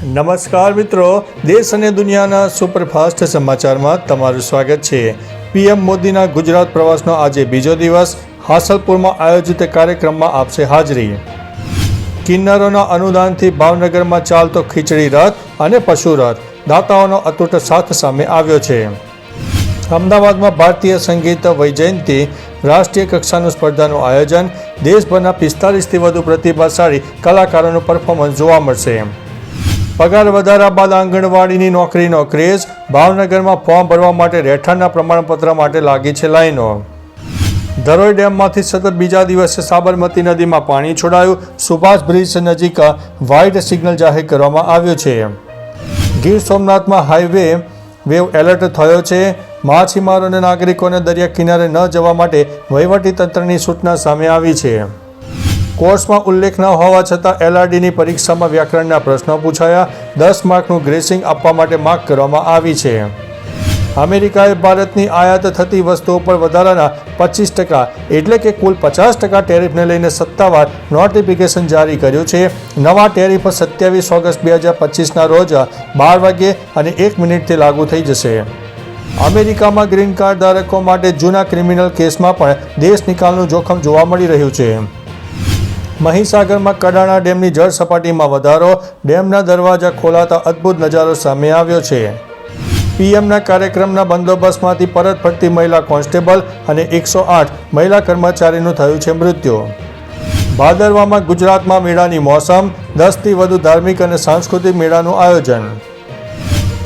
નમસ્કાર મિત્રો, દેશ અને દુનિયાના સુપરફાસ્ટ સમાચારમાં તમારું સ્વાગત છે। પીએમ મોદીના ગુજરાત પ્રવાસનો આજે બીજો દિવસ। હાસલપુરમાં આયોજિત કાર્યક્રમમાં આપશે હાજરી। કિન્નરોના અનુદાનથી ભાવનગરમાં ચાલતો ખીચડી રથ અને પશુ રથ દાતાઓનો અતૂટ સાથ સામે આવ્યો છે। અમદાવાદમાં ભારતીય સંગીત વૈજયંતી રાષ્ટ્રીય કક્ષાનું સ્પર્ધાનું આયોજન। દેશભરના 45થી વધુ પ્રતિભાશાળી કલાકારોનું પરફોર્મન્સ જોવા મળશે। પગાર વધારા બાદ આંગણવાડીની નોકરીનો ક્રેઝ। ભાવનગરમાં ફોર્મ ભરવા માટે રહેઠાણના પ્રમાણપત્ર માટે લાગી છે લાઈનો। ધરોઈ ડેમમાંથી સતત બીજા દિવસે સાબરમતી નદીમાં પાણી છોડાયું। સુભાષ બ્રિજ નજીક વ્હાઇટ સિગ્નલ જાહેર કરવામાં આવ્યું છે। ગીર સોમનાથમાં હાઈવે વેવ એલર્ટ થયો છે। માછીમારો અને નાગરિકોને દરિયા કિનારે ન જવા માટે વહીવટીતંત્રની સૂચના સામે આવી છે। કોર્સમાં ઉલ્લેખ ન હોવા છતાં એલઆરડીની પરીક્ષામાં વ્યાકરણના પ્રશ્નો પૂછાયા। 10 માર્કનું ગ્રેસિંગ આપવા માટે માંગ કરવામાં આવી છે। અમેરિકાએ ભારતની આયાત થતી વસ્તુઓ પર વધારાના 25% એટલે કે કુલ 50% ટેરિફને લઈને સત્તાવાર નોટિફિકેશન જારી કર્યું છે। નવા ટેરિફ 27 ઓગસ્ટ 2025ના રોજ 12 વાગ્યે અને 1 મિનિટથી લાગુ થઈ જશે। અમેરિકામાં ગ્રીન કાર્ડ ધારકો માટે જૂના ક્રિમિનલ કેસમાં પણ દેશ નિકાલનું જોખમ જોવા મળી રહ્યું છે। મહીસાગરમાં કડાણા ડેમની જળ સપાટીમાં વધારો। ડેમના દરવાજા ખોલાતા અદ્ભુત નજારો સામે આવ્યો છે। પીએમના કાર્યક્રમના બંદોબસ્તમાંથી પરત ફરતી મહિલા કોન્સ્ટેબલ અને 108 મહિલા કર્મચારીનું થયું છે મૃત્યુ। ભાદરવામાં ગુજરાતમાં મેળાની મોસમ। 10થી વધુ ધાર્મિક અને સાંસ્કૃતિક મેળાનું આયોજન।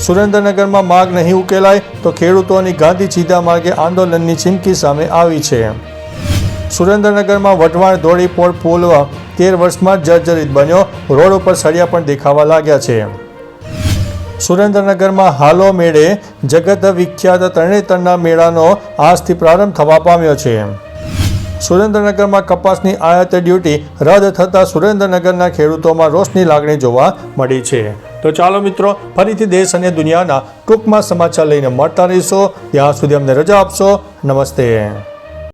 સુરેન્દ્રનગરમાં માગ નહીં ઉકેલાય તો ખેડૂતોની ગાંધી સીધા માર્ગે આંદોલનની ચીમકી સામે આવી છે। સુરેન્દ્રનગરમાં વઢવાણ ધોળીપોળ પુલ 13 વર્ષમાં જર્જરિત બન્યો। રોડ ઉપર સળિયા પણ દેખાવા લાગ્યા છે। સુરેન્દ્રનગરમાં હાલો મેળે જગત વિખ્યાત તરણેતરના મેળાનો આજથી પ્રારંભ થવા પામ્યો છે। સુરેન્દ્રનગરમાં કપાસની આયાત ડ્યુટી રદ થતાં સુરેન્દ્રનગરના ખેડૂતોમાં રોષની લાગણી જોવા મળી છે। તો ચાલો મિત્રો, ફરીથી દેશ અને દુનિયાના ટૂંકમાં સમાચાર લઈને મળતા રહીશો। ત્યાં સુધી અમને રજા આપશો। નમસ્તે।